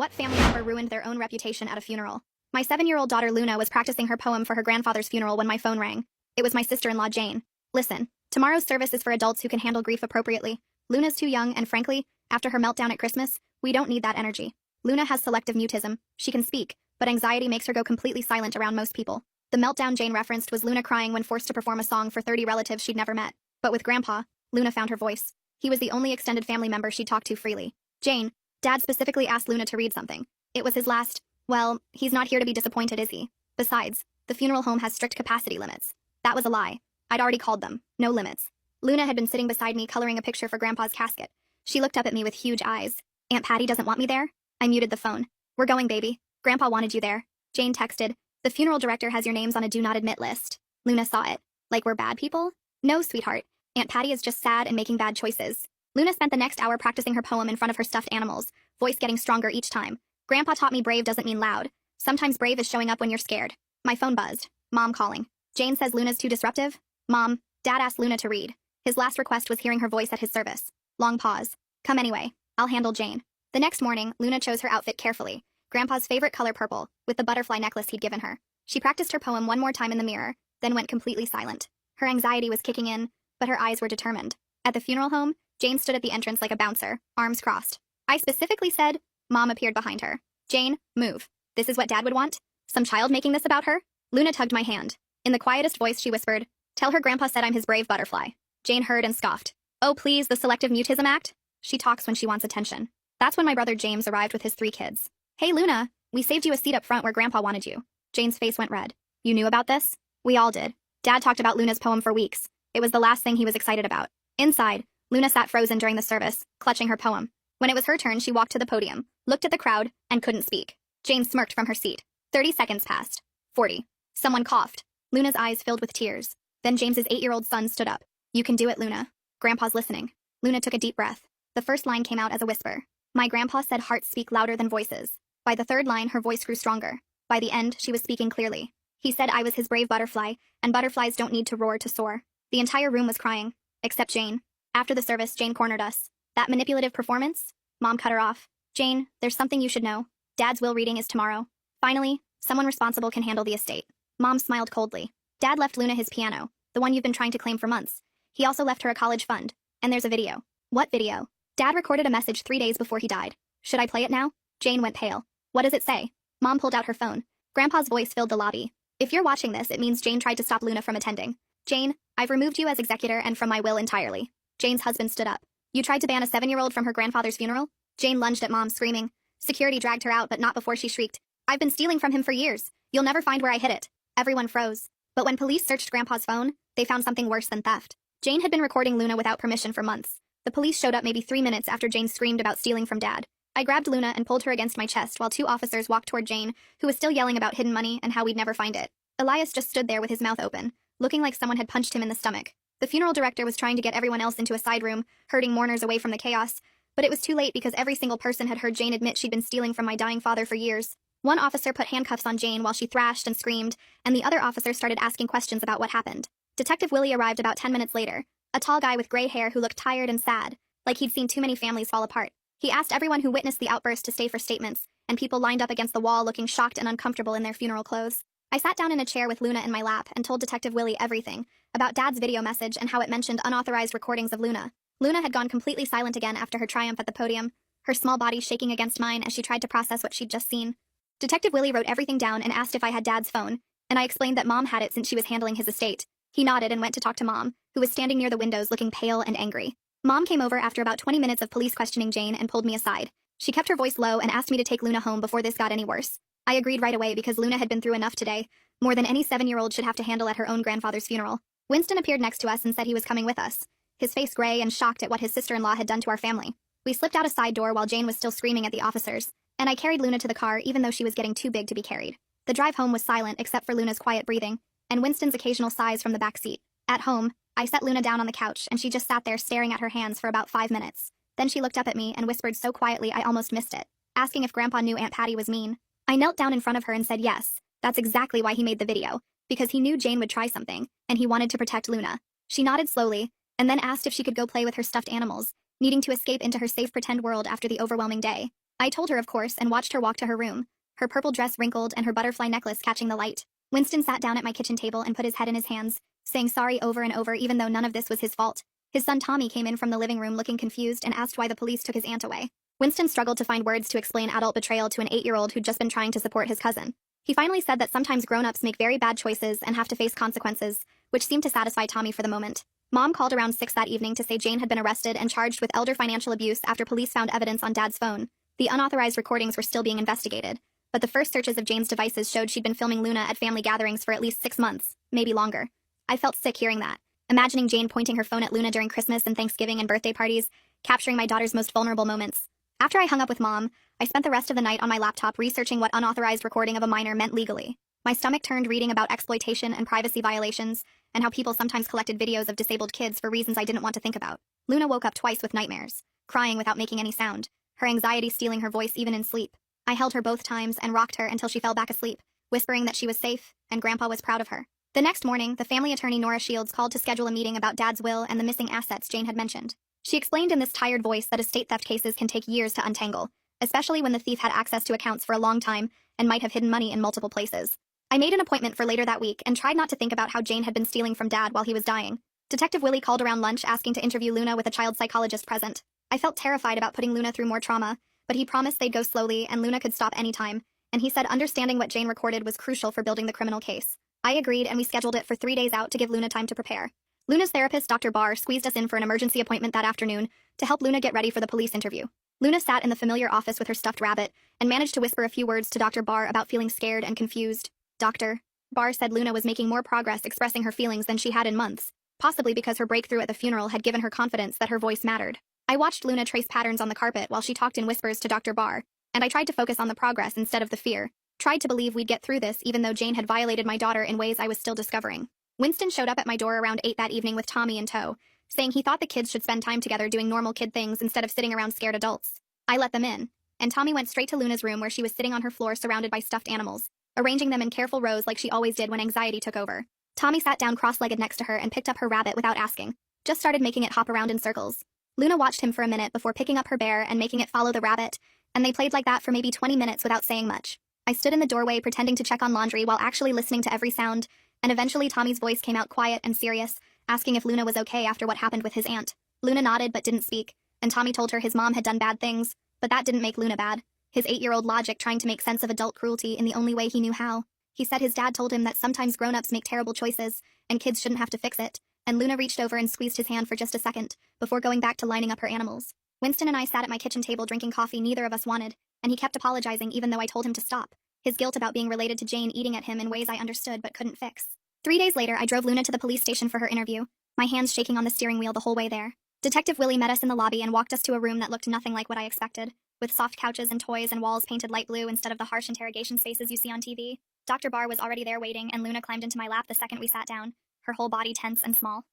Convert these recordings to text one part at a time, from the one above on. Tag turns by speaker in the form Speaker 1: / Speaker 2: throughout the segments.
Speaker 1: What family member ruined their own reputation at a funeral? My 7-year-old daughter Luna was practicing her poem for her grandfather's funeral when my phone rang. It was my sister-in-law Jane. Listen, tomorrow's service is for adults who can handle grief appropriately. Luna's too young, and frankly, after her meltdown at Christmas, we don't need that energy. Luna has selective mutism. She can speak, but anxiety makes her go completely silent around most people. The meltdown Jane referenced was Luna crying when forced to perform a song for 30 relatives she'd never met. But with Grandpa, Luna found her voice. He was the only extended family member she'd talk to freely. Jane, Dad specifically asked Luna to read something. It was his last. Well, he's not here to be disappointed, is he? Besides, the funeral home has strict capacity limits. That was a lie. I'd already called them. No limits. Luna had been sitting beside me coloring a picture for Grandpa's casket. She looked up at me with huge eyes. Aunt Patty doesn't want me there? I muted the phone. We're going, baby. Grandpa wanted you there. Jane texted. The funeral director has your names on a do not admit list. Luna saw it. Like we're bad people? No, sweetheart. Aunt Patty is just sad and making bad choices. Luna spent the next hour practicing her poem in front of her stuffed animals, voice getting stronger each time. Grandpa taught me brave doesn't mean loud. Sometimes brave is showing up when you're scared. My phone buzzed. Mom calling. Jane says Luna's too disruptive? Mom, Dad asked Luna to read. His last request was hearing her voice at his service. Long pause. Come anyway. I'll handle Jane. The next morning, Luna chose her outfit carefully. Grandpa's favorite color purple, with the butterfly necklace he'd given her. She practiced her poem one more time in the mirror, then went completely silent. Her anxiety was kicking in, but her eyes were determined. At the funeral home, Jane stood at the entrance like a bouncer, arms crossed. I specifically said, Mom appeared behind her. Jane, move. This is what Dad would want? Some child making this about her? Luna tugged my hand. In the quietest voice she whispered, tell her Grandpa said I'm his brave butterfly. Jane heard and scoffed. Oh please, the selective mutism act? She talks when she wants attention. That's when my brother James arrived with his 3 kids. Hey Luna, we saved you a seat up front where Grandpa wanted you. Jane's face went red. You knew about this? We all did. Dad talked about Luna's poem for weeks. It was the last thing he was excited about. Inside, Luna sat frozen during the service, clutching her poem. When it was her turn, she walked to the podium, looked at the crowd, and couldn't speak. Jane smirked from her seat. 30 seconds passed. 40. Someone coughed. Luna's eyes filled with tears. Then James's 8-year-old son stood up. You can do it, Luna. Grandpa's listening. Luna took a deep breath. The first line came out as a whisper. My grandpa said hearts speak louder than voices. By the third line, her voice grew stronger. By the end, she was speaking clearly. He said I was his brave butterfly, and butterflies don't need to roar to soar. The entire room was crying, except Jane. After the service, Jane cornered us. That manipulative performance? Mom cut her off. Jane, there's something you should know. Dad's will reading is tomorrow. Finally, someone responsible can handle the estate. Mom smiled coldly. Dad left Luna his piano, the one you've been trying to claim for months. He also left her a college fund. And there's a video. What video? Dad recorded a message 3 days before he died. Should I play it now? Jane went pale. What does it say? Mom pulled out her phone. Grandpa's voice filled the lobby. If you're watching this, it means Jane tried to stop Luna from attending. Jane, I've removed you as executor and from my will entirely. Jane's husband stood up. You tried to ban a 7-year-old from her grandfather's funeral? Jane lunged at Mom, screaming. Security dragged her out, but not before she shrieked. I've been stealing from him for years. You'll never find where I hid it. Everyone froze. But when police searched Grandpa's phone, they found something worse than theft. Jane had been recording Luna without permission for months. The police showed up maybe 3 minutes after Jane screamed about stealing from Dad. I grabbed Luna and pulled her against my chest while 2 officers walked toward Jane, who was still yelling about hidden money and how we'd never find it. Elias just stood there with his mouth open, looking like someone had punched him in the stomach. The funeral director was trying to get everyone else into a side room, herding mourners away from the chaos, but it was too late because every single person had heard Jane admit she'd been stealing from my dying father for years. One officer put handcuffs on Jane while she thrashed and screamed, and the other officer started asking questions about what happened. Detective Willie arrived about 10 minutes later, a tall guy with gray hair who looked tired and sad, like he'd seen too many families fall apart. He asked everyone who witnessed the outburst to stay for statements, and people lined up against the wall looking shocked and uncomfortable in their funeral clothes. I sat down in a chair with Luna in my lap and told Detective Willie everything, about Dad's video message and how it mentioned unauthorized recordings of Luna. Luna had gone completely silent again after her triumph at the podium, her small body shaking against mine as she tried to process what she'd just seen. Detective Willie wrote everything down and asked if I had Dad's phone, and I explained that Mom had it since she was handling his estate. He nodded and went to talk to Mom, who was standing near the windows looking pale and angry. Mom came over after about 20 minutes of police questioning Jane and pulled me aside. She kept her voice low and asked me to take Luna home before this got any worse. I agreed right away because Luna had been through enough today, more than any 7-year-old should have to handle at her own grandfather's funeral. Winston appeared next to us and said he was coming with us, his face gray and shocked at what his sister-in-law had done to our family. We slipped out a side door while Jane was still screaming at the officers, and I carried Luna to the car even though she was getting too big to be carried. The drive home was silent except for Luna's quiet breathing, and Winston's occasional sighs from the back seat. At home, I set Luna down on the couch and she just sat there staring at her hands for about 5 minutes. Then she looked up at me and whispered so quietly I almost missed it, asking if Grandpa knew Aunt Patty was mean. I knelt down in front of her and said yes, that's exactly why he made the video, because he knew Jane would try something, and he wanted to protect Luna. She nodded slowly, and then asked if she could go play with her stuffed animals, needing to escape into her safe pretend world after the overwhelming day. I told her, of course, and watched her walk to her room, her purple dress wrinkled and her butterfly necklace catching the light. Winston sat down at my kitchen table and put his head in his hands, saying sorry over and over even though none of this was his fault. His son Tommy came in from the living room looking confused and asked why the police took his aunt away. Winston struggled to find words to explain adult betrayal to an 8-year-old who'd just been trying to support his cousin. He finally said that sometimes grown-ups make very bad choices and have to face consequences, which seemed to satisfy Tommy for the moment. Mom called around 6 that evening to say Jane had been arrested and charged with elder financial abuse after police found evidence on Dad's phone. The unauthorized recordings were still being investigated, but the first searches of Jane's devices showed she'd been filming Luna at family gatherings for at least 6 months, maybe longer. I felt sick hearing that, imagining Jane pointing her phone at Luna during Christmas and Thanksgiving and birthday parties, capturing my daughter's most vulnerable moments. After I hung up with Mom, I spent the rest of the night on my laptop researching what unauthorized recording of a minor meant legally. My stomach turned reading about exploitation and privacy violations, and how people sometimes collected videos of disabled kids for reasons I didn't want to think about. Luna woke up twice with nightmares, crying without making any sound, her anxiety stealing her voice even in sleep. I held her both times and rocked her until she fell back asleep, whispering that she was safe and Grandpa was proud of her. The next morning, the family attorney Nora Shields called to schedule a meeting about Dad's will and the missing assets Jane had mentioned. She explained in this tired voice that estate theft cases can take years to untangle, especially when the thief had access to accounts for a long time and might have hidden money in multiple places. I made an appointment for later that week and tried not to think about how Jane had been stealing from Dad while he was dying. Detective Willie called around lunch asking to interview Luna with a child psychologist present. I felt terrified about putting Luna through more trauma, but he promised they'd go slowly and Luna could stop anytime, and he said understanding what Jane recorded was crucial for building the criminal case. I agreed and we scheduled it for 3 days out to give Luna time to prepare. Luna's therapist, Dr. Barr, squeezed us in for an emergency appointment that afternoon to help Luna get ready for the police interview. Luna sat in the familiar office with her stuffed rabbit and managed to whisper a few words to Dr. Barr about feeling scared and confused. Dr. Barr said Luna was making more progress expressing her feelings than she had in months, possibly because her breakthrough at the funeral had given her confidence that her voice mattered. I watched Luna trace patterns on the carpet while she talked in whispers to Dr. Barr, and I tried to focus on the progress instead of the fear. Tried to believe we'd get through this even though Jane had violated my daughter in ways I was still discovering. Winston showed up at my door around 8 that evening with Tommy in tow, saying he thought the kids should spend time together doing normal kid things instead of sitting around scared adults. I let them in, and Tommy went straight to Luna's room where she was sitting on her floor surrounded by stuffed animals, arranging them in careful rows like she always did when anxiety took over. Tommy sat down cross-legged next to her and picked up her rabbit without asking, just started making it hop around in circles. Luna watched him for a minute before picking up her bear and making it follow the rabbit, and they played like that for maybe 20 minutes without saying much. I stood in the doorway pretending to check on laundry while actually listening to every sound, and eventually Tommy's voice came out quiet and serious, asking if Luna was okay after what happened with his aunt. Luna nodded but didn't speak, and Tommy told her his mom had done bad things, but that didn't make Luna bad. His 8-year-old logic trying to make sense of adult cruelty in the only way he knew how. He said his dad told him that sometimes grown-ups make terrible choices, and kids shouldn't have to fix it, and Luna reached over and squeezed his hand for just a second, before going back to lining up her animals. Winston and I sat at my kitchen table drinking coffee neither of us wanted, and he kept apologizing even though I told him to stop. His guilt about being related to Jane eating at him in ways I understood but couldn't fix. 3 days later, I drove Luna to the police station for her interview, my hands shaking on the steering wheel the whole way there. Detective Willie met us in the lobby and walked us to a room that looked nothing like what I expected, with soft couches and toys and walls painted light blue instead of the harsh interrogation spaces you see on TV. Dr. Barr was already there waiting, and Luna climbed into my lap the second we sat down, her whole body tense and small.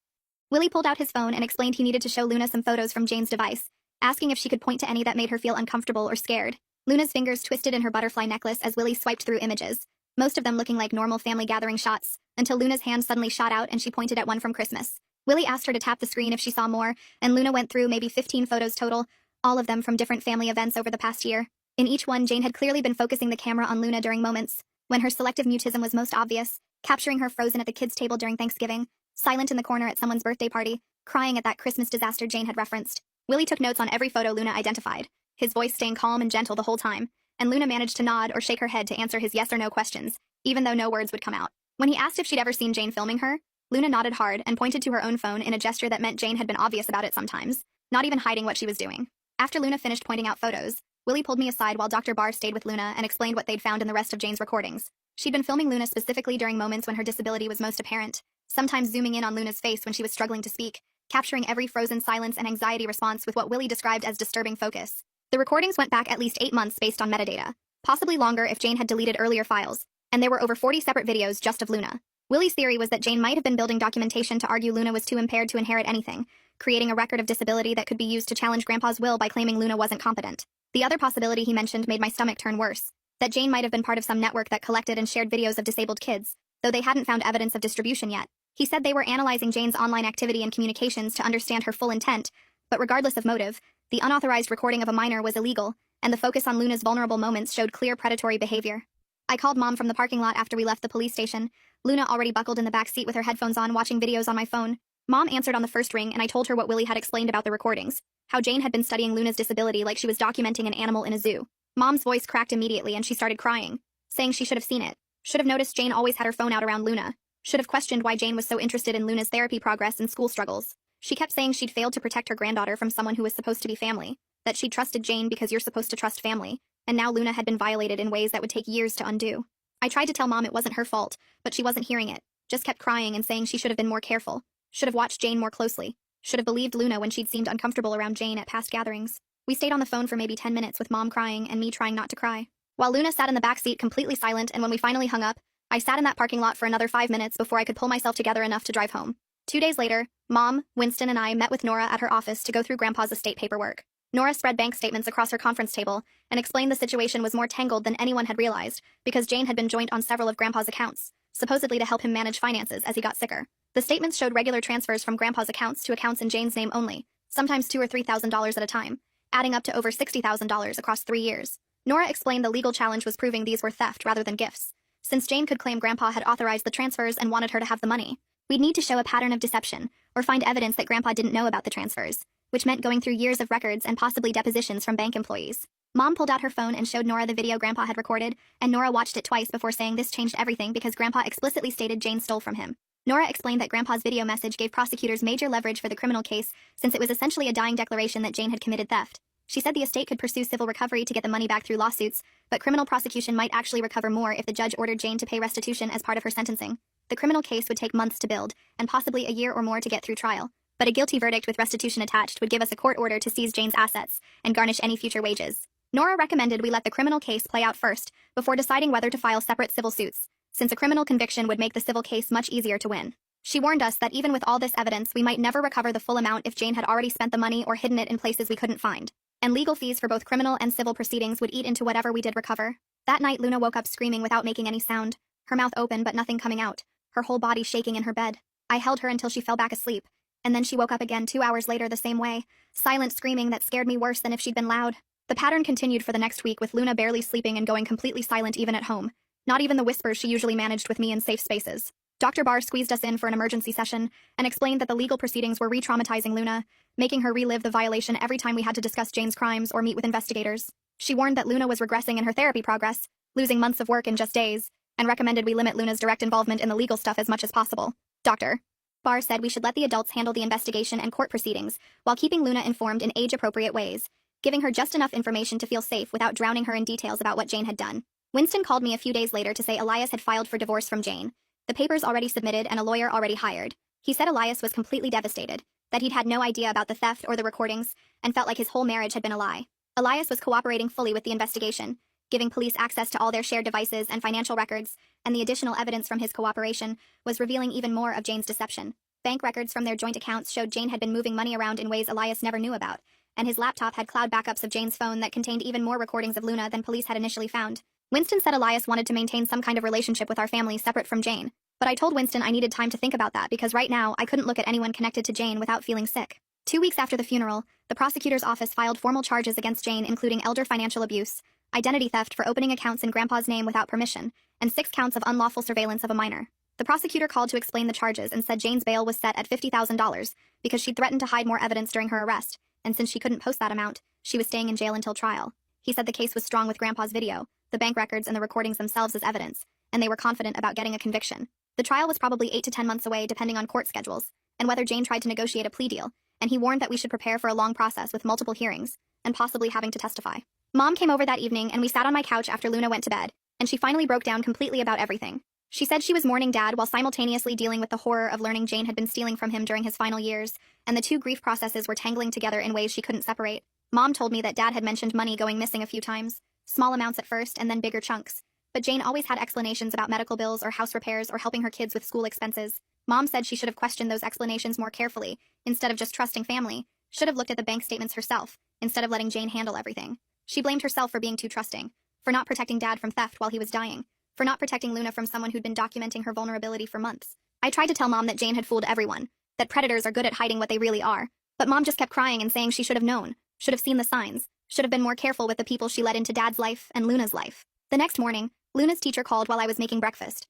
Speaker 1: Willie pulled out his phone and explained he needed to show Luna some photos from Jane's device, asking if she could point to any that made her feel uncomfortable or scared. Luna's fingers twisted in her butterfly necklace as Willie swiped through images, most of them looking like normal family gathering shots, until Luna's hand suddenly shot out and she pointed at one from Christmas. Willie asked her to tap the screen if she saw more, and Luna went through maybe 15 photos total, all of them from different family events over the past year. In each one, Jane had clearly been focusing the camera on Luna during moments when her selective mutism was most obvious, capturing her frozen at the kids' table during Thanksgiving, silent in the corner at someone's birthday party, crying at that Christmas disaster Jane had referenced. Willie took notes on every photo Luna identified, his voice staying calm and gentle the whole time, and Luna managed to nod or shake her head to answer his yes or no questions, even though no words would come out. When he asked if she'd ever seen Jane filming her, Luna nodded hard and pointed to her own phone in a gesture that meant Jane had been obvious about it sometimes, not even hiding what she was doing. After Luna finished pointing out photos, Willie pulled me aside while Dr. Barr stayed with Luna and explained what they'd found in the rest of Jane's recordings. She'd been filming Luna specifically during moments when her disability was most apparent, sometimes zooming in on Luna's face when she was struggling to speak, capturing every frozen silence and anxiety response with what Willie described as disturbing focus. The recordings went back at least 8 months based on metadata, possibly longer if Jane had deleted earlier files, and there were over 40 separate videos just of Luna. Willie's theory was that Jane might have been building documentation to argue Luna was too impaired to inherit anything, creating a record of disability that could be used to challenge Grandpa's will by claiming Luna wasn't competent. The other possibility he mentioned made my stomach turn worse, that Jane might have been part of some network that collected and shared videos of disabled kids, though they hadn't found evidence of distribution yet. He said they were analyzing Jane's online activity and communications to understand her full intent, but regardless of motive, the unauthorized recording of a minor was illegal, and the focus on Luna's vulnerable moments showed clear predatory behavior. I called Mom from the parking lot after we left the police station. Luna already buckled in the back seat with her headphones on, watching videos on my phone. Mom answered on the first ring, and I told her what Willie had explained about the recordings, how Jane had been studying Luna's disability like she was documenting an animal in a zoo. Mom's voice cracked immediately and she started crying, saying she should have seen it. Should have noticed Jane always had her phone out around Luna. Should have questioned why Jane was so interested in Luna's therapy progress and school struggles. She kept saying she'd failed to protect her granddaughter from someone who was supposed to be family, that she'd trusted Jane because you're supposed to trust family, and now Luna had been violated in ways that would take years to undo. I tried to tell Mom it wasn't her fault, but she wasn't hearing it, just kept crying and saying she should have been more careful, should have watched Jane more closely, should have believed Luna when she'd seemed uncomfortable around Jane at past gatherings. We stayed on the phone for maybe 10 minutes with Mom crying and me trying not to cry, while Luna sat in the back seat completely silent, and when we finally hung up, I sat in that parking lot for another 5 minutes before I could pull myself together enough to drive home. 2 days later, Mom, Winston, and I met with Nora at her office to go through Grandpa's estate paperwork. Nora spread bank statements across her conference table and explained the situation was more tangled than anyone had realized because Jane had been joint on several of Grandpa's accounts, supposedly to help him manage finances as he got sicker. The statements showed regular transfers from Grandpa's accounts to accounts in Jane's name only, sometimes $2,000 or $3,000 at a time, adding up to over $60,000 across 3 years. Nora explained the legal challenge was proving these were theft rather than gifts, since Jane could claim Grandpa had authorized the transfers and wanted her to have the money. We'd need to show a pattern of deception, or find evidence that Grandpa didn't know about the transfers, which meant going through years of records and possibly depositions from bank employees. Mom pulled out her phone and showed Nora the video Grandpa had recorded, and Nora watched it twice before saying this changed everything because Grandpa explicitly stated Jane stole from him. Nora explained that Grandpa's video message gave prosecutors major leverage for the criminal case since it was essentially a dying declaration that Jane had committed theft. She said the estate could pursue civil recovery to get the money back through lawsuits, but criminal prosecution might actually recover more if the judge ordered Jane to pay restitution as part of her sentencing. The criminal case would take months to build, and possibly a year or more to get through trial, but a guilty verdict with restitution attached would give us a court order to seize Jane's assets and garnish any future wages. Nora recommended we let the criminal case play out first before deciding whether to file separate civil suits, since a criminal conviction would make the civil case much easier to win. She warned us that even with all this evidence, we might never recover the full amount if Jane had already spent the money or hidden it in places we couldn't find. And legal fees for both criminal and civil proceedings would eat into whatever we did recover. That night, Luna woke up screaming without making any sound, her mouth open but nothing coming out, her whole body shaking in her bed. I held her until she fell back asleep, and then she woke up again 2 hours later the same way, silent screaming that scared me worse than if she'd been loud. The pattern continued for the next week, with Luna barely sleeping and going completely silent even at home, not even the whispers she usually managed with me in safe spaces. Dr. Barr squeezed us in for an emergency session and explained that the legal proceedings were re-traumatizing Luna, making her relive the violation every time we had to discuss Jane's crimes or meet with investigators. She warned that Luna was regressing in her therapy progress, losing months of work in just days, and recommended we limit Luna's direct involvement in the legal stuff as much as possible. Dr. Barr said we should let the adults handle the investigation and court proceedings while keeping Luna informed in age-appropriate ways, giving her just enough information to feel safe without drowning her in details about what Jane had done. Winston called me a few days later to say Elias had filed for divorce from Jane, the papers already submitted and a lawyer already hired. He said Elias was completely devastated, that he'd had no idea about the theft or the recordings, and felt like his whole marriage had been a lie. Elias was cooperating fully with the investigation, giving police access to all their shared devices and financial records, and the additional evidence from his cooperation was revealing even more of Jane's deception. Bank records from their joint accounts showed Jane had been moving money around in ways Elias never knew about, and his laptop had cloud backups of Jane's phone that contained even more recordings of Luna than police had initially found. Winston said Elias wanted to maintain some kind of relationship with our family separate from Jane, but I told Winston I needed time to think about that because right now I couldn't look at anyone connected to Jane without feeling sick. 2 weeks after the funeral, the prosecutor's office filed formal charges against Jane, including elder financial abuse, identity theft for opening accounts in Grandpa's name without permission, and 6 counts of unlawful surveillance of a minor. The prosecutor called to explain the charges and said Jane's bail was set at $50,000 because she'd threatened to hide more evidence during her arrest, and since she couldn't post that amount, she was staying in jail until trial. He said the case was strong with Grandpa's video, the bank records and the recordings themselves as evidence, and they were confident about getting a conviction. The trial was probably 8 to 10 months away depending on court schedules, and whether Jane tried to negotiate a plea deal, and he warned that we should prepare for a long process with multiple hearings, and possibly having to testify. Mom came over that evening and we sat on my couch after Luna went to bed, and she finally broke down completely about everything. She said she was mourning Dad while simultaneously dealing with the horror of learning Jane had been stealing from him during his final years, and the two grief processes were tangling together in ways she couldn't separate. Mom told me that Dad had mentioned money going missing a few times, small amounts at first and then bigger chunks, but Jane always had explanations about medical bills or house repairs or helping her kids with school expenses. Mom said she should have questioned those explanations more carefully, instead of just trusting family, should have looked at the bank statements herself, instead of letting Jane handle everything. She blamed herself for being too trusting, for not protecting Dad from theft while he was dying, for not protecting Luna from someone who'd been documenting her vulnerability for months. I tried to tell Mom that Jane had fooled everyone, that predators are good at hiding what they really are, but Mom just kept crying and saying she should have known, should have seen the signs, Should have been more careful with the people she let into Dad's life and Luna's life. The next morning, Luna's teacher called while I was making breakfast.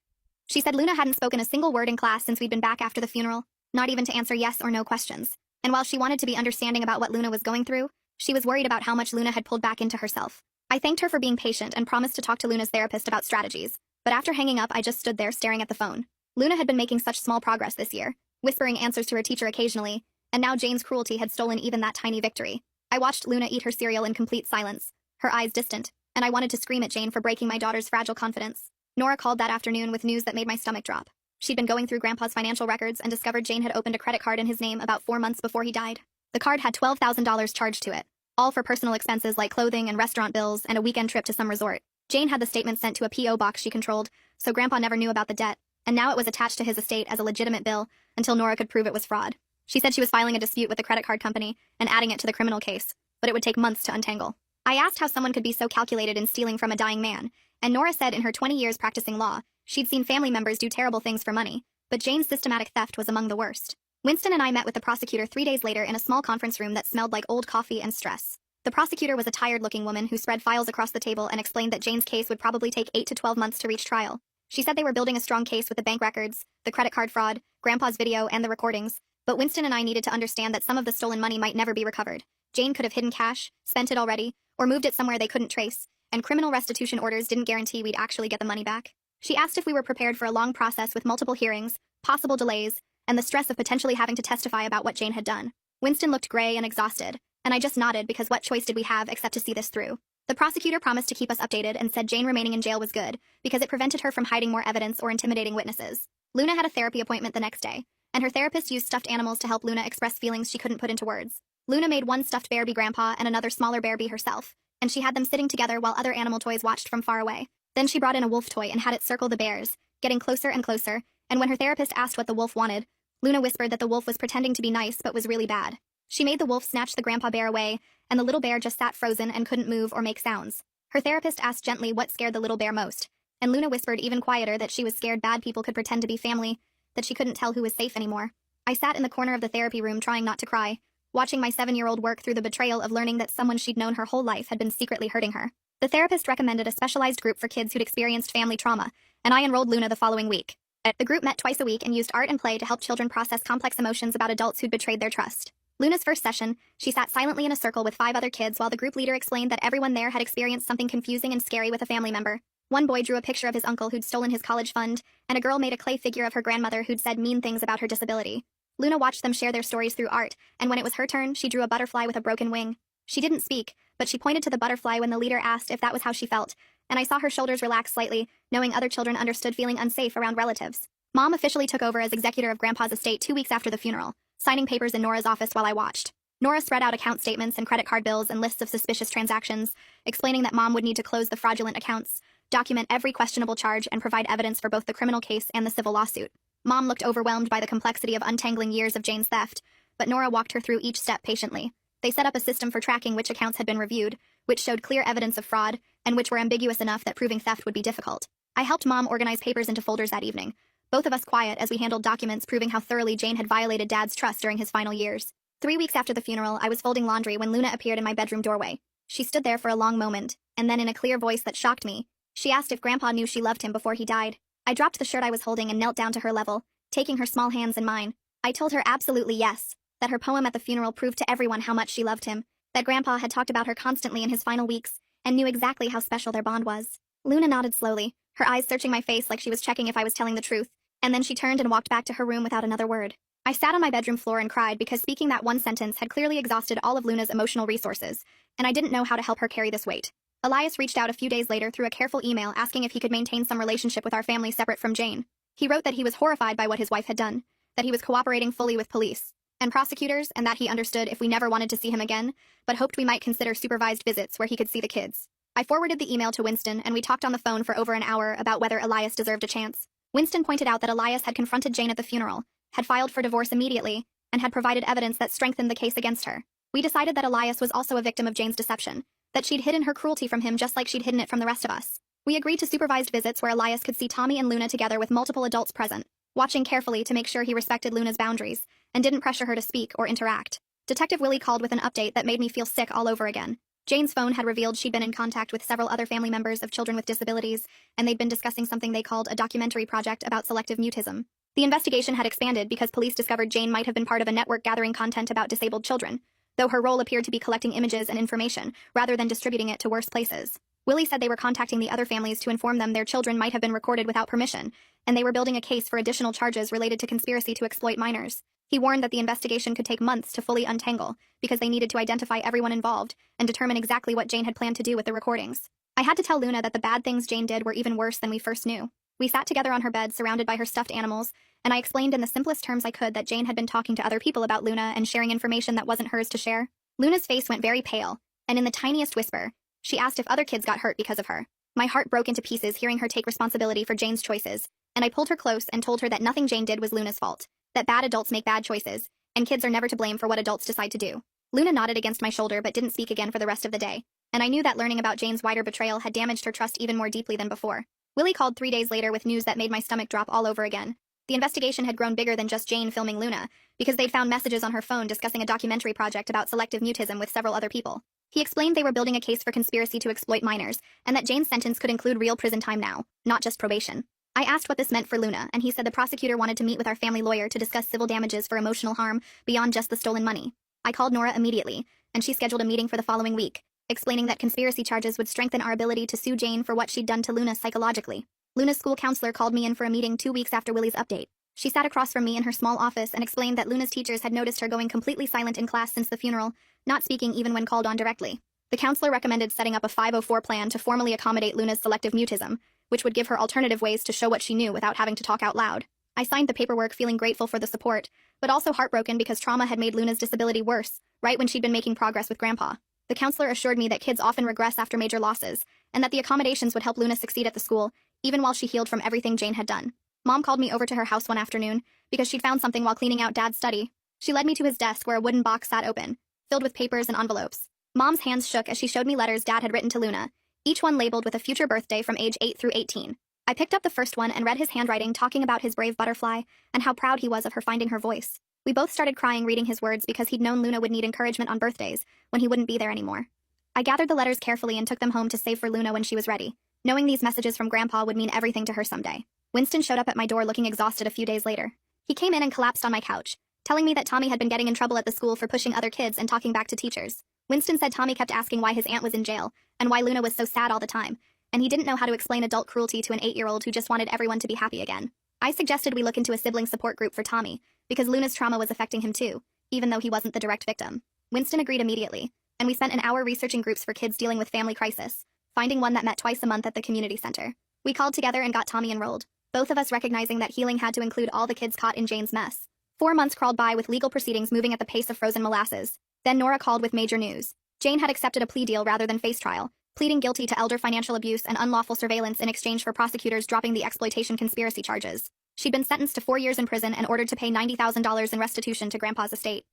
Speaker 1: She said Luna hadn't spoken a single word in class since we'd been back after the funeral, not even to answer yes or no questions. And while she wanted to be understanding about what Luna was going through, she was worried about how much Luna had pulled back into herself. I thanked her for being patient and promised to talk to Luna's therapist about strategies, but after hanging up, I just stood there staring at the phone. Luna had been making such small progress this year, whispering answers to her teacher occasionally, and now Jane's cruelty had stolen even that tiny victory. I watched Luna eat her cereal in complete silence, her eyes distant, and I wanted to scream at Jane for breaking my daughter's fragile confidence. Nora called that afternoon with news that made my stomach drop. She'd been going through Grandpa's financial records and discovered Jane had opened a credit card in his name about 4 months before he died. The card had $12,000 charged to it, all for personal expenses like clothing and restaurant bills and a weekend trip to some resort. Jane had the statement sent to a P.O. box she controlled, so Grandpa never knew about the debt, and now it was attached to his estate as a legitimate bill until Nora could prove it was fraud. She said she was filing a dispute with the credit card company and adding it to the criminal case, but it would take months to untangle. I asked how someone could be so calculated in stealing from a dying man, and Nora said in her 20 years practicing law, she'd seen family members do terrible things for money, but Jane's systematic theft was among the worst. Winston and I met with the prosecutor 3 days later in a small conference room that smelled like old coffee and stress. The prosecutor was a tired-looking woman who spread files across the table and explained that Jane's case would probably take 8 to 12 months to reach trial. She said they were building a strong case with the bank records, the credit card fraud, Grandpa's video, and the recordings, but Winston and I needed to understand that some of the stolen money might never be recovered. Jane could have hidden cash, spent it already, or moved it somewhere they couldn't trace, and criminal restitution orders didn't guarantee we'd actually get the money back. She asked if we were prepared for a long process with multiple hearings, possible delays, and the stress of potentially having to testify about what Jane had done. Winston looked gray and exhausted, and I just nodded because what choice did we have except to see this through? The prosecutor promised to keep us updated and said Jane remaining in jail was good because it prevented her from hiding more evidence or intimidating witnesses. Luna had a therapy appointment the next day, and her therapist used stuffed animals to help Luna express feelings she couldn't put into words. Luna made one stuffed bear be Grandpa and another smaller bear be herself, and she had them sitting together while other animal toys watched from far away. Then she brought in a wolf toy and had it circle the bears, getting closer and closer, and when her therapist asked what the wolf wanted, Luna whispered that the wolf was pretending to be nice but was really bad. She made the wolf snatch the Grandpa bear away, and the little bear just sat frozen and couldn't move or make sounds. Her therapist asked gently what scared the little bear most, and Luna whispered even quieter that she was scared bad people could pretend to be family, that she couldn't tell who was safe anymore. I sat in the corner of the therapy room trying not to cry, watching my 7-year-old work through the betrayal of learning that someone she'd known her whole life had been secretly hurting her. The therapist recommended a specialized group for kids who'd experienced family trauma, and I enrolled Luna the following week. The group met twice a week and used art and play to help children process complex emotions about adults who'd betrayed their trust. Luna's first session, she sat silently in a circle with 5 other kids while the group leader explained that everyone there had experienced something confusing and scary with a family member. One boy drew a picture of his uncle who'd stolen his college fund, and a girl made a clay figure of her grandmother who'd said mean things about her disability. Luna watched them share their stories through art, and when it was her turn, she drew a butterfly with a broken wing. She didn't speak, but she pointed to the butterfly when the leader asked if that was how she felt, and I saw her shoulders relax slightly, knowing other children understood feeling unsafe around relatives. Mom officially took over as executor of Grandpa's estate 2 weeks after the funeral, signing papers in Nora's office while I watched. Nora spread out account statements and credit card bills and lists of suspicious transactions, explaining that Mom would need to close the fraudulent accounts, document every questionable charge, and provide evidence for both the criminal case and the civil lawsuit. Mom looked overwhelmed by the complexity of untangling years of Jane's theft, but Nora walked her through each step patiently. They set up a system for tracking which accounts had been reviewed, which showed clear evidence of fraud, and which were ambiguous enough that proving theft would be difficult. I helped Mom organize papers into folders that evening, both of us quiet as we handled documents proving how thoroughly Jane had violated Dad's trust during his final years. 3 weeks after the funeral, I was folding laundry when Luna appeared in my bedroom doorway. She stood there for a long moment, and then in a clear voice that shocked me, she asked if Grandpa knew she loved him before he died. I dropped the shirt I was holding and knelt down to her level, taking her small hands in mine. I told her absolutely yes, that her poem at the funeral proved to everyone how much she loved him, that Grandpa had talked about her constantly in his final weeks, and knew exactly how special their bond was. Luna nodded slowly, her eyes searching my face like she was checking if I was telling the truth, and then she turned and walked back to her room without another word. I sat on my bedroom floor and cried because speaking that one sentence had clearly exhausted all of Luna's emotional resources, and I didn't know how to help her carry this weight. Elias reached out a few days later through a careful email asking if he could maintain some relationship with our family separate from Jane. He wrote that he was horrified by what his wife had done, that he was cooperating fully with police and prosecutors, and that he understood if we never wanted to see him again, but hoped we might consider supervised visits where he could see the kids. I forwarded the email to Winston, and we talked on the phone for over an hour about whether Elias deserved a chance. Winston pointed out that Elias had confronted Jane at the funeral, had filed for divorce immediately, and had provided evidence that strengthened the case against her. We decided that Elias was also a victim of Jane's deception, that she'd hidden her cruelty from him just like she'd hidden it from the rest of us. We agreed to supervised visits where Elias could see Tommy and Luna together with multiple adults present, watching carefully to make sure he respected Luna's boundaries and didn't pressure her to speak or interact. Detective Willie called with an update that made me feel sick all over again. Jane's phone had revealed she'd been in contact with several other family members of children with disabilities, and they'd been discussing something they called a documentary project about selective mutism. The investigation had expanded because police discovered Jane might have been part of a network gathering content about disabled children, though her role appeared to be collecting images and information, rather than distributing it to worse places. Willie said they were contacting the other families to inform them their children might have been recorded without permission, and they were building a case for additional charges related to conspiracy to exploit minors. He warned that the investigation could take months to fully untangle, because they needed to identify everyone involved and determine exactly what Jane had planned to do with the recordings. I had to tell Luna that the bad things Jane did were even worse than we first knew. We sat together on her bed surrounded by her stuffed animals, and I explained in the simplest terms I could that Jane had been talking to other people about Luna and sharing information that wasn't hers to share. Luna's face went very pale, and in the tiniest whisper, she asked if other kids got hurt because of her. My heart broke into pieces hearing her take responsibility for Jane's choices, and I pulled her close and told her that nothing Jane did was Luna's fault, that bad adults make bad choices, and kids are never to blame for what adults decide to do. Luna nodded against my shoulder but didn't speak again for the rest of the day, and I knew that learning about Jane's wider betrayal had damaged her trust even more deeply than before. Willie called 3 days later with news that made my stomach drop all over again. The investigation had grown bigger than just Jane filming Luna, because they'd found messages on her phone discussing a documentary project about selective mutism with several other people. He explained they were building a case for conspiracy to exploit minors, and that Jane's sentence could include real prison time now, not just probation. I asked what this meant for Luna, and he said the prosecutor wanted to meet with our family lawyer to discuss civil damages for emotional harm beyond just the stolen money. I called Nora immediately, and she scheduled a meeting for the following week, explaining that conspiracy charges would strengthen our ability to sue Jane for what she'd done to Luna psychologically. Luna's school counselor called me in for a meeting 2 weeks after Willie's update. She sat across from me in her small office and explained that Luna's teachers had noticed her going completely silent in class since the funeral, not speaking even when called on directly. The counselor recommended setting up a 504 plan to formally accommodate Luna's selective mutism, which would give her alternative ways to show what she knew without having to talk out loud. I signed the paperwork feeling grateful for the support, but also heartbroken because trauma had made Luna's disability worse, right when she'd been making progress with Grandpa. The counselor assured me that kids often regress after major losses, and that the accommodations would help Luna succeed at the school, even while she healed from everything Jane had done. Mom called me over to her house one afternoon, because she'd found something while cleaning out Dad's study. She led me to his desk where a wooden box sat open, filled with papers and envelopes. Mom's hands shook as she showed me letters Dad had written to Luna, each one labeled with a future birthday from age 8 through 18. I picked up the first one and read his handwriting talking about his brave butterfly and how proud he was of her finding her voice. We both started crying reading his words because he'd known Luna would need encouragement on birthdays when he wouldn't be there anymore. I gathered the letters carefully and took them home to save for Luna when she was ready, knowing these messages from Grandpa would mean everything to her someday. Winston showed up at my door looking exhausted a few days later. He came in and collapsed on my couch, telling me that Tommy had been getting in trouble at the school for pushing other kids and talking back to teachers. Winston said Tommy kept asking why his aunt was in jail and why Luna was so sad all the time, and he didn't know how to explain adult cruelty to an 8-year-old who just wanted everyone to be happy again. I suggested we look into a sibling support group for Tommy, because Luna's trauma was affecting him too, even though he wasn't the direct victim. Winston agreed immediately, and we spent an hour researching groups for kids dealing with family crisis, finding one that met twice a month at the community center. We called together and got Tommy enrolled, both of us recognizing that healing had to include all the kids caught in Jane's mess. 4 months crawled by with legal proceedings moving at the pace of frozen molasses. Then Nora called with major news. Jane had accepted a plea deal rather than face trial, pleading guilty to elder financial abuse and unlawful surveillance in exchange for prosecutors dropping the exploitation conspiracy charges. She'd been sentenced to 4 years in prison and ordered to pay $90,000 in restitution to Grandpa's estate.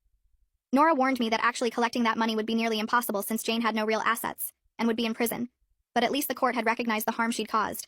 Speaker 1: Nora warned me that actually collecting that money would be nearly impossible since Jane had no real assets and would be in prison, but at least the court had recognized the harm she'd caused.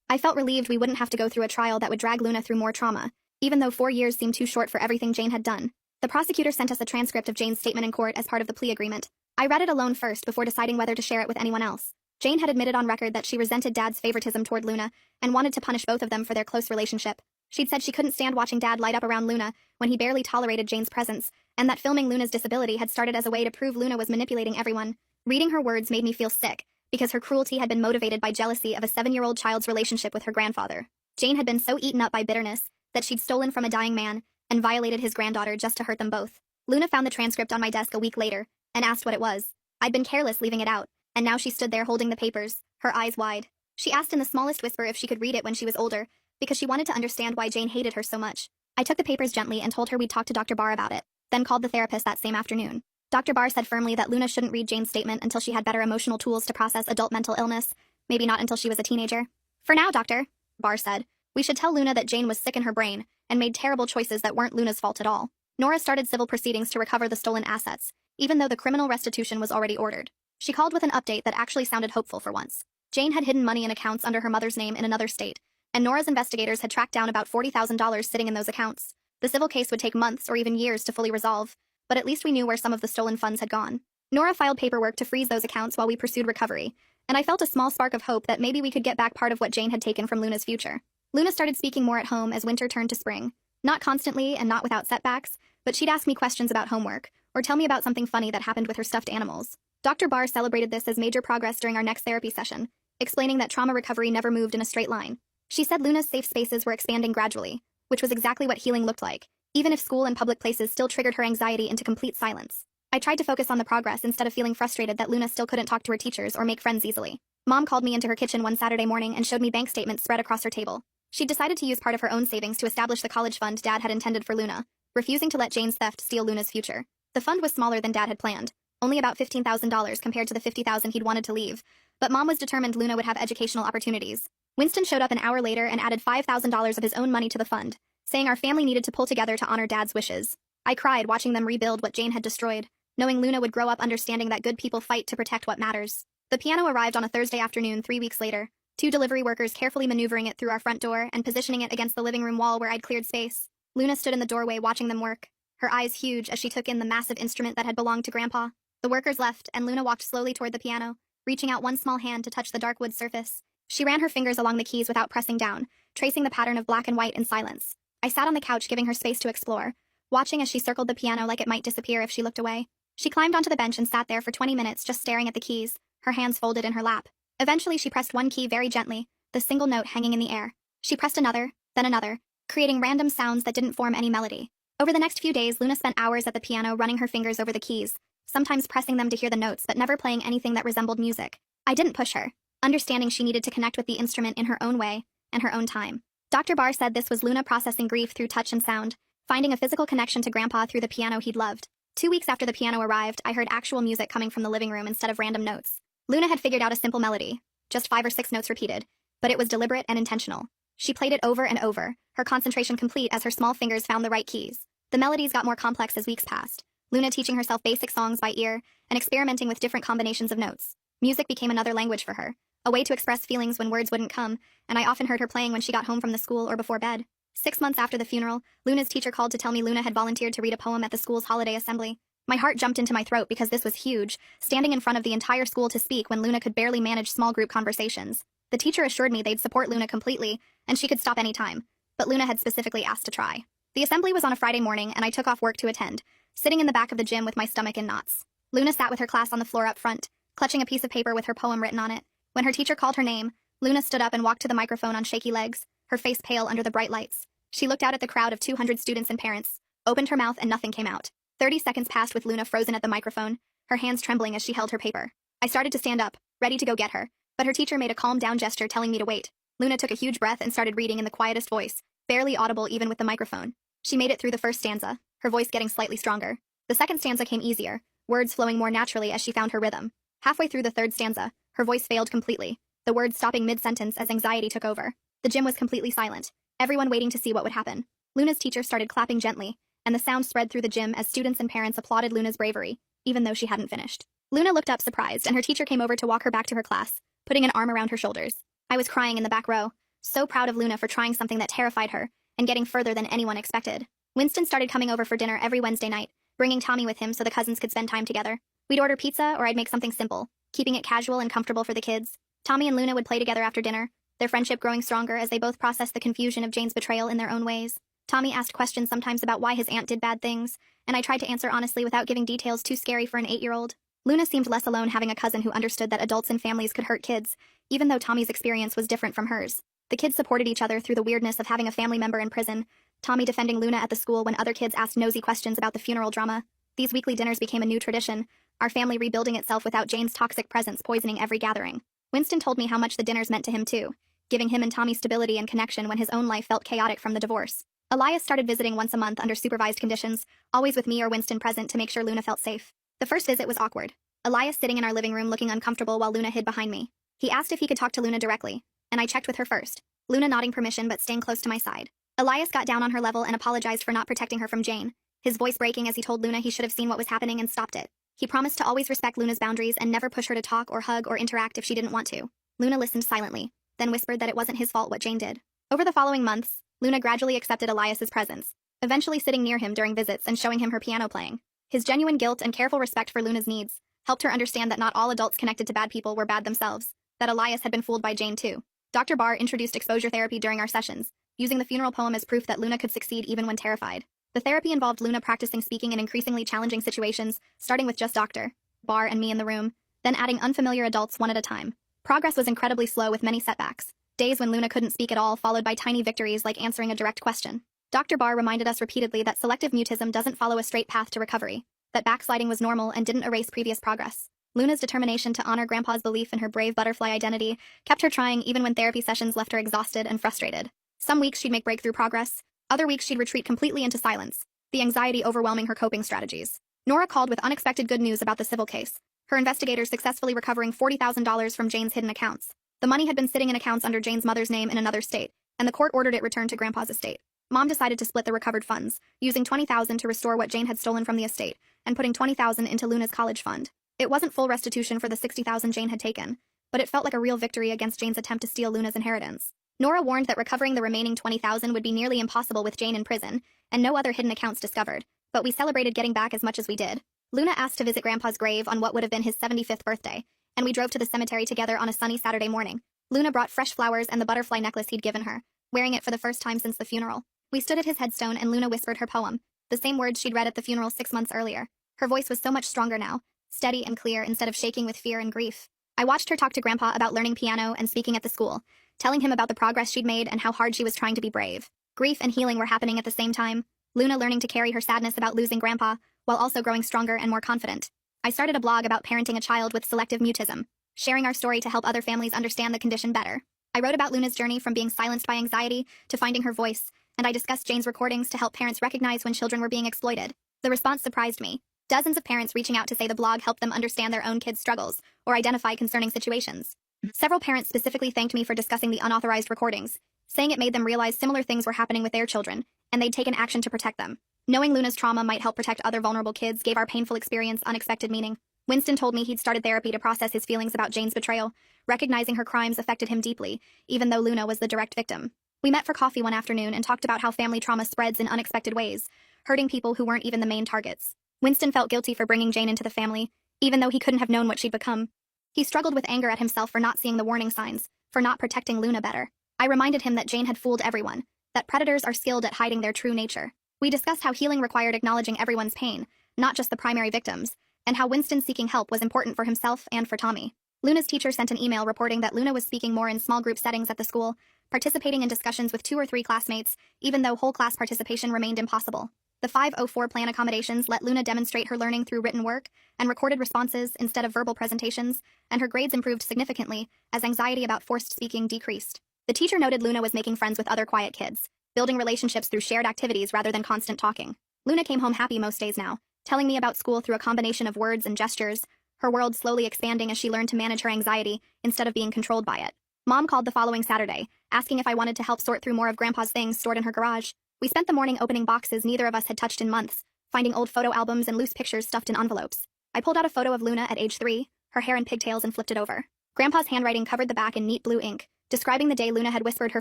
Speaker 1: I felt relieved we wouldn't have to go through a trial that would drag Luna through more trauma, even though 4 years seemed too short for everything Jane had done. The prosecutor sent us a transcript of Jane's statement in court as part of the plea agreement. I read it alone first before deciding whether to share it with anyone else. Jane had admitted on record that she resented Dad's favoritism toward Luna and wanted to punish both of them for their close relationship. She'd said she couldn't stand watching Dad light up around Luna when he barely tolerated Jane's presence, and that filming Luna's disability had started as a way to prove Luna was manipulating everyone. Reading her words made me feel sick, because her cruelty had been motivated by jealousy of a 7-year-old child's relationship with her grandfather. Jane had been so eaten up by bitterness that she'd stolen from a dying man and violated his granddaughter just to hurt them both. Luna found the transcript on my desk a week later and asked what it was. I'd been careless leaving it out, and now she stood there holding the papers, her eyes wide. She asked in the smallest whisper if she could read it when she was older, because she wanted to understand why Jane hated her so much. I took the papers gently and told her we'd talk to Dr. Barr about it, then called the therapist that same afternoon. Dr. Barr said firmly that Luna shouldn't read Jane's statement until she had better emotional tools to process adult mental illness, maybe not until she was a teenager. For now, Doctor, Barr said, we should tell Luna that Jane was sick in her brain and made terrible choices that weren't Luna's fault at all. Nora started civil proceedings to recover the stolen assets, even though the criminal restitution was already ordered. She called with an update that actually sounded hopeful for once. Jane had hidden money in accounts under her mother's name in another state, and Nora's investigators had tracked down about $40,000 sitting in those accounts. The civil case would take months or even years to fully resolve, but at least we knew where some of the stolen funds had gone. Nora filed paperwork to freeze those accounts while we pursued recovery, and I felt a small spark of hope that maybe we could get back part of what Jane had taken from Luna's future. Luna started speaking more at home as winter turned to spring. Not constantly and not without setbacks, but she'd ask me questions about homework, or tell me about something funny that happened with her stuffed animals. Dr. Barr celebrated this as major progress during our next therapy session, explaining that trauma recovery never moved in a straight line. She said Luna's safe spaces were expanding gradually, which was exactly what healing looked like, even if school and public places still triggered her anxiety into complete silence. I tried to focus on the progress instead of feeling frustrated that Luna still couldn't talk to her teachers or make friends easily. Mom called me into her kitchen one Saturday morning and showed me bank statements spread across her table. She'd decided to use part of her own savings to establish the college fund Dad had intended for Luna, refusing to let Jane's theft steal Luna's future. The fund was smaller than Dad had planned, only about $15,000 compared to the $50,000 he'd wanted to leave, but Mom was determined Luna would have educational opportunities. Winston showed up an hour later and added $5,000 of his own money to the fund, saying our family needed to pull together to honor Dad's wishes. I cried watching them rebuild what Jane had destroyed, knowing Luna would grow up understanding that good people fight to protect what matters. The piano arrived on a Thursday afternoon 3 weeks later, 2 delivery workers carefully maneuvering it through our front door and positioning it against the living room wall where I'd cleared space. Luna stood in the doorway watching them work, her eyes huge as she took in the massive instrument that had belonged to Grandpa. The workers left, and Luna walked slowly toward the piano, reaching out one small hand to touch the dark wood surface. She ran her fingers along the keys without pressing down, tracing the pattern of black and white in silence. I sat on the couch giving her space to explore, watching as she circled the piano like it might disappear if she looked away. She climbed onto the bench and sat there for 20 minutes just staring at the keys, her hands folded in her lap. Eventually she pressed one key very gently, the single note hanging in the air. She pressed another, then another, creating random sounds that didn't form any melody. Over the next few days, Luna spent hours at the piano running her fingers over the keys, sometimes pressing them to hear the notes but never playing anything that resembled music. I didn't push her, understanding she needed to connect with the instrument in her own way and her own time. Dr. Barr said this was Luna processing grief through touch and sound, finding a physical connection to Grandpa through the piano he'd loved. 2 weeks after the piano arrived, I heard actual music coming from the living room instead of random notes. Luna had figured out a simple melody, just 5 or 6 notes repeated, but it was deliberate and intentional. She played it over and over, her concentration complete as her small fingers found the right keys. The melodies got more complex as weeks passed, Luna teaching herself basic songs by ear and experimenting with different combinations of notes. Music became another language for her, a way to express feelings when words wouldn't come, and I often heard her playing when she got home from the school or before bed. 6 months after the funeral, Luna's teacher called to tell me Luna had volunteered to read a poem at the school's holiday assembly. My heart jumped into my throat because this was huge, standing in front of the entire school to speak when Luna could barely manage small group conversations. The teacher assured me they'd support Luna completely, and she could stop any time, but Luna had specifically asked to try. The assembly was on a Friday morning, and I took off work to attend, sitting in the back of the gym with my stomach in knots. Luna sat with her class on the floor up front, clutching a piece of paper with her poem written on it. When her teacher called her name, Luna stood up and walked to the microphone on shaky legs, her face pale under the bright lights. She looked out at the crowd of 200 students and parents, opened her mouth and nothing came out. 30 seconds passed with Luna frozen at the microphone, her hands trembling as she held her paper. I started to stand up, ready to go get her, but her teacher made a calm-down gesture telling me to wait. Luna took a huge breath and started reading in the quietest voice, barely audible even with the microphone. She made it through the first stanza, her voice getting slightly stronger. The second stanza came easier, words flowing more naturally as she found her rhythm. Halfway through the third stanza, her voice failed completely, the words stopping mid-sentence as anxiety took over. The gym was completely silent, everyone waiting to see what would happen. Luna's teacher started clapping gently, and the sound spread through the gym as students and parents applauded Luna's bravery, even though she hadn't finished. Luna looked up surprised, and her teacher came over to walk her back to her class, putting an arm around her shoulders. I was crying in the back row, so proud of Luna for trying something that terrified her, and getting further than anyone expected. Winston started coming over for dinner every Wednesday night, bringing Tommy with him so the cousins could spend time together. We'd order pizza, or I'd make something simple, keeping it casual and comfortable for the kids. Tommy and Luna would play together after dinner, their friendship growing stronger as they both processed the confusion of Jane's betrayal in their own ways. Tommy asked questions sometimes about why his aunt did bad things, and I tried to answer honestly without giving details too scary for an 8-year-old. Luna seemed less alone having a cousin who understood that adults and families could hurt kids, even though Tommy's experience was different from hers. The kids supported each other through the weirdness of having a family member in prison, Tommy defending Luna at the school when other kids asked nosy questions about the funeral drama. These weekly dinners became a new tradition, our family rebuilding itself without Jane's toxic presence poisoning every gathering. Winston told me how much the dinners meant to him too, giving him and Tommy stability and connection when his own life felt chaotic from the divorce. Elias started visiting once a month under supervised conditions, always with me or Winston present to make sure Luna felt safe. The first visit was awkward. Elias sitting in our living room looking uncomfortable while Luna hid behind me. He asked if he could talk to Luna directly, and I checked with her first, Luna nodding permission but staying close to my side. Elias got down on her level and apologized for not protecting her from Jane, his voice breaking as he told Luna he should have seen what was happening and stopped it. He promised to always respect Luna's boundaries and never push her to talk or hug or interact if she didn't want to. Luna listened silently, then whispered that it wasn't his fault what Jane did. Over the following months, Luna gradually accepted Elias's presence, eventually sitting near him during visits and showing him her piano playing. His genuine guilt and careful respect for Luna's needs helped her understand that not all adults connected to bad people were bad themselves, that Elias had been fooled by Jane too. Dr. Barr introduced exposure therapy during our sessions, using the funeral poem as proof that Luna could succeed even when terrified. The therapy involved Luna practicing speaking in increasingly challenging situations, starting with just Dr. Barr and me in the room, then adding unfamiliar adults one at a time. Progress was incredibly slow with many setbacks. Days when Luna couldn't speak at all, followed by tiny victories like answering a direct question. Dr. Barr reminded us repeatedly that selective mutism doesn't follow a straight path to recovery, that backsliding was normal and didn't erase previous progress. Luna's determination to honor Grandpa's belief in her brave butterfly identity kept her trying even when therapy sessions left her exhausted and frustrated. Some weeks she'd make breakthrough progress, other weeks she'd retreat completely into silence, the anxiety overwhelming her coping strategies. Nora called with unexpected good news about the civil case, her investigators successfully recovering $40,000 from Jane's hidden accounts. The money had been sitting in accounts under Jane's mother's name in another state, and the court ordered it returned to Grandpa's estate. Mom decided to split the recovered funds, using $20,000 to restore what Jane had stolen from the estate, and putting $20,000 into Luna's college fund. It wasn't full restitution for the $60,000 Jane had taken, but it felt like a real victory against Jane's attempt to steal Luna's inheritance. Nora warned that recovering the remaining $20,000 would be nearly impossible with Jane in prison, and no other hidden accounts discovered, but we celebrated getting back as much as we did. Luna asked to visit Grandpa's grave on what would have been his 75th birthday, and we drove to the cemetery together on a sunny Saturday morning. Luna brought fresh flowers and the butterfly necklace he'd given her, wearing it for the first time since the funeral. We stood at his headstone and Luna whispered her poem, the same words she'd read at the funeral 6 months earlier. Her voice was so much stronger now, steady and clear instead of shaking with fear and grief. I watched her talk to Grandpa about learning piano and speaking at the school, telling him about the progress she'd made and how hard she was trying to be brave. Grief and healing were happening at the same time, Luna learning to carry her sadness about losing Grandpa, while also growing stronger and more confident. I started a blog about parenting a child with selective mutism, sharing our story to help other families understand the condition better. I wrote about Luna's journey from being silenced by anxiety to finding her voice, and I discussed Jane's recordings to help parents recognize when children were being exploited. The response surprised me. Dozens of parents reaching out to say the blog helped them understand their own kids' struggles or identify concerning situations. Several parents specifically thanked me for discussing the unauthorized recordings, saying it made them realize similar things were happening with their children, and they'd taken action to protect them. Knowing Luna's trauma might help protect other vulnerable kids gave our painful experience unexpected meaning. Winston told me he'd started therapy to process his feelings about Jane's betrayal, recognizing her crimes affected him deeply, even though Luna was the direct victim. We met for coffee one afternoon and talked about how family trauma spreads in unexpected ways, hurting people who weren't even the main targets. Winston felt guilty for bringing Jane into the family, even though he couldn't have known what she'd become. He struggled with anger at himself for not seeing the warning signs, for not protecting Luna better. I reminded him that Jane had fooled everyone, that predators are skilled at hiding their true nature. We discussed how healing required acknowledging everyone's pain, not just the primary victims, and how Winston seeking help was important for himself and for Tommy. Luna's teacher sent an email reporting that Luna was speaking more in small group settings at the school, participating in discussions with 2 or 3 classmates, even though whole class participation remained impossible. The 504 plan accommodations let Luna demonstrate her learning through written work and recorded responses instead of verbal presentations, and her grades improved significantly as anxiety about forced speaking decreased. The teacher noted Luna was making friends with other quiet kids, building relationships through shared activities rather than constant talking. Luna came home happy most days now, telling me about school through a combination of words and gestures, her world slowly expanding as she learned to manage her anxiety instead of being controlled by it. Mom called the following Saturday, asking if I wanted to help sort through more of Grandpa's things stored in her garage. We spent the morning opening boxes neither of us had touched in months, finding old photo albums and loose pictures stuffed in envelopes. I pulled out a photo of Luna at age 3, her hair in pigtails, and flipped it over. Grandpa's handwriting covered the back in neat blue ink, describing the day Luna had whispered her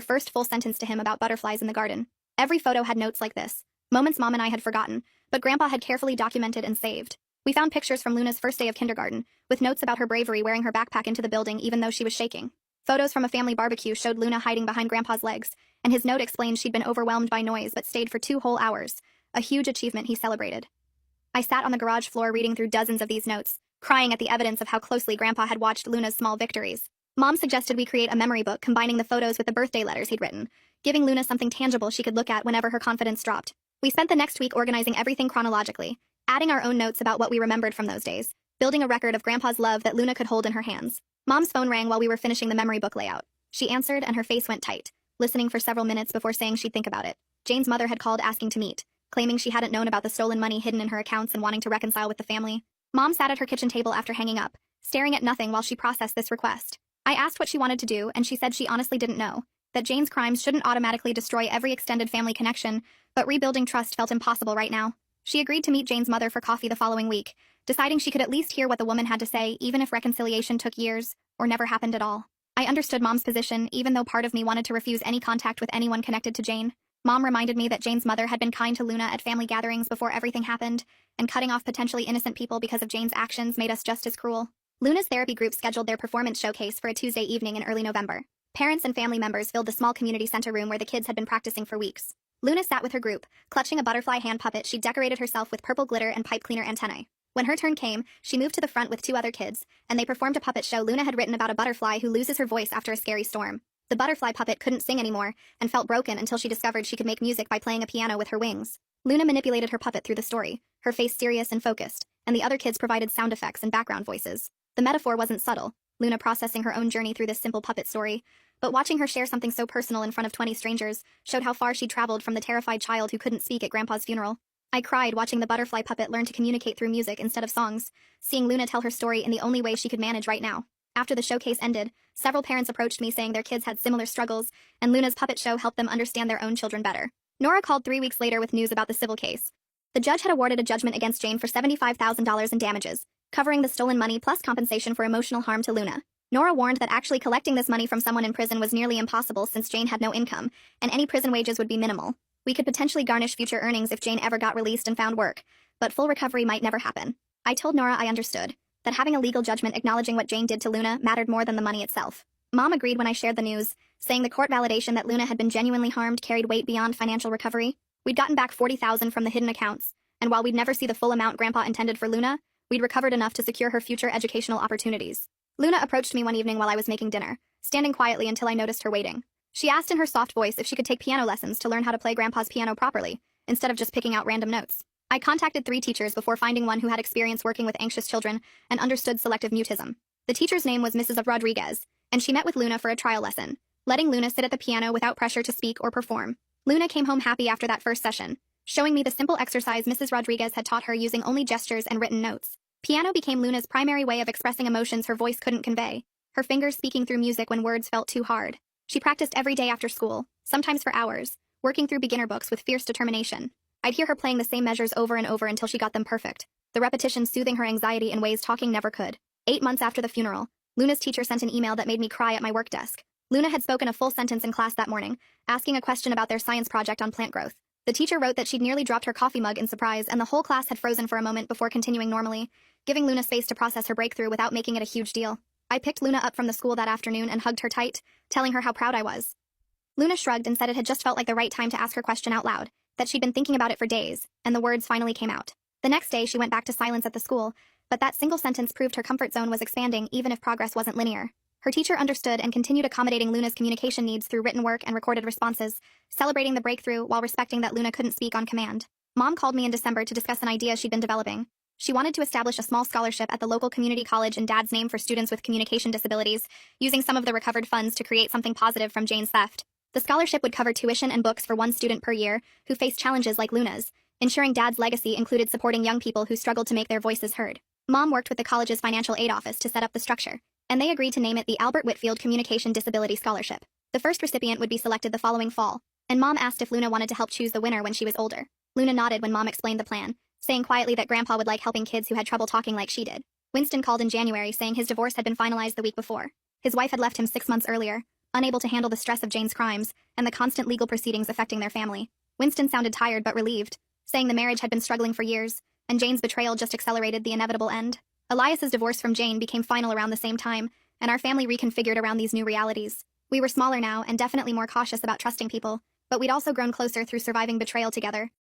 Speaker 1: first full sentence to him about butterflies in the garden. Every photo had notes like this, moments Mom and I had forgotten, but Grandpa had carefully documented and saved. We found pictures from Luna's first day of kindergarten, with notes about her bravery wearing her backpack into the building even though she was shaking. Photos from a family barbecue showed Luna hiding behind Grandpa's legs, and his note explained she'd been overwhelmed by noise but stayed for 2 whole hours, a huge achievement he celebrated. I sat on the garage floor reading through dozens of these notes, crying at the evidence of how closely Grandpa had watched Luna's small victories. Mom suggested we create a memory book combining the photos with the birthday letters he'd written, giving Luna something tangible she could look at whenever her confidence dropped. We spent the next week organizing everything chronologically, adding our own notes about what we remembered from those days, building a record of Grandpa's love that Luna could hold in her hands. Mom's phone rang while we were finishing the memory book layout. She answered and her face went tight, listening for several minutes before saying she'd think about it. Jane's mother had called asking to meet, claiming she hadn't known about the stolen money hidden in her accounts and wanting to reconcile with the family. Mom sat at her kitchen table after hanging up, staring at nothing while she processed this request. I asked what she wanted to do, and she said she honestly didn't know, that Jane's crimes shouldn't automatically destroy every extended family connection, but rebuilding trust felt impossible right now. She agreed to meet Jane's mother for coffee the following week, deciding she could at least hear what the woman had to say even if reconciliation took years or never happened at all. I understood Mom's position, even though part of me wanted to refuse any contact with anyone connected to Jane. Mom reminded me that Jane's mother had been kind to Luna at family gatherings before everything happened, and cutting off potentially innocent people because of Jane's actions made us just as cruel. Luna's therapy group scheduled their performance showcase for a Tuesday evening in early November. Parents and family members filled the small community center room where the kids had been practicing for weeks. Luna sat with her group, clutching a butterfly hand puppet she'd decorated herself with purple glitter and pipe cleaner antennae. When her turn came, she moved to the front with two other kids, and they performed a puppet show Luna had written about a butterfly who loses her voice after a scary storm. The butterfly puppet couldn't sing anymore, and felt broken until she discovered she could make music by playing a piano with her wings. Luna manipulated her puppet through the story, her face serious and focused, and the other kids provided sound effects and background voices. The metaphor wasn't subtle, Luna processing her own journey through this simple puppet story, but watching her share something so personal in front of 20 strangers showed how far she'd traveled from the terrified child who couldn't speak at Grandpa's funeral. I cried watching the butterfly puppet learn to communicate through music instead of songs, seeing Luna tell her story in the only way she could manage right now. After the showcase ended, several parents approached me saying their kids had similar struggles, and Luna's puppet show helped them understand their own children better. Nora called 3 weeks later with news about the civil case. The judge had awarded a judgment against Jane for $75,000 in damages, covering the stolen money plus compensation for emotional harm to Luna. Nora warned that actually collecting this money from someone in prison was nearly impossible since Jane had no income, and any prison wages would be minimal. We could potentially garnish future earnings if Jane ever got released and found work, but full recovery might never happen. I told Nora I understood, that having a legal judgment acknowledging what Jane did to Luna mattered more than the money itself. Mom agreed when I shared the news, saying the court validation that Luna had been genuinely harmed carried weight beyond financial recovery. We'd gotten back $40,000 from the hidden accounts, and while we'd never see the full amount Grandpa intended for Luna, we'd recovered enough to secure her future educational opportunities. Luna approached me one evening while I was making dinner, standing quietly until I noticed her waiting. She asked in her soft voice if she could take piano lessons to learn how to play Grandpa's piano properly, instead of just picking out random notes. I contacted 3 teachers before finding one who had experience working with anxious children and understood selective mutism. The teacher's name was Mrs. Rodriguez, and she met with Luna for a trial lesson, letting Luna sit at the piano without pressure to speak or perform. Luna came home happy after that first session, showing me the simple exercise Mrs. Rodriguez had taught her using only gestures and written notes. Piano became Luna's primary way of expressing emotions her voice couldn't convey, her fingers speaking through music when words felt too hard. She practiced every day after school, sometimes for hours, working through beginner books with fierce determination. I'd hear her playing the same measures over and over until she got them perfect, the repetition soothing her anxiety in ways talking never could. 8 months after the funeral, Luna's teacher sent an email that made me cry at my work desk. Luna had spoken a full sentence in class that morning, asking a question about their science project on plant growth. The teacher wrote that she'd nearly dropped her coffee mug in surprise, and the whole class had frozen for a moment before continuing normally, giving Luna space to process her breakthrough without making it a huge deal. I picked Luna up from the school that afternoon and hugged her tight, telling her how proud I was. Luna shrugged and said it had just felt like the right time to ask her question out loud, that she'd been thinking about it for days, and the words finally came out. The next day, she went back to silence at the school, but that single sentence proved her comfort zone was expanding even if progress wasn't linear. Her teacher understood and continued accommodating Luna's communication needs through written work and recorded responses, celebrating the breakthrough while respecting that Luna couldn't speak on command. Mom called me in December to discuss an idea she'd been developing. She wanted to establish a small scholarship at the local community college in Dad's name for students with communication disabilities, using some of the recovered funds to create something positive from Jane's theft. The scholarship would cover tuition and books for one student per year who faced challenges like Luna's, ensuring Dad's legacy included supporting young people who struggled to make their voices heard. Mom worked with the college's financial aid office to set up the structure, and they agreed to name it the Albert Whitfield Communication Disability Scholarship. The first recipient would be selected the following fall, and Mom asked if Luna wanted to help choose the winner when she was older. Luna nodded when Mom explained the plan, saying quietly that Grandpa would like helping kids who had trouble talking like she did. Winston called in January saying his divorce had been finalized the week before. His wife had left him 6 months earlier, unable to handle the stress of Jane's crimes and the constant legal proceedings affecting their family. Winston sounded tired but relieved, saying the marriage had been struggling for years, and Jane's betrayal just accelerated the inevitable end. Elias's divorce from Jane became final around the same time, and our family reconfigured around these new realities. We were smaller now and definitely more cautious about trusting people, but we'd also grown closer through surviving betrayal together.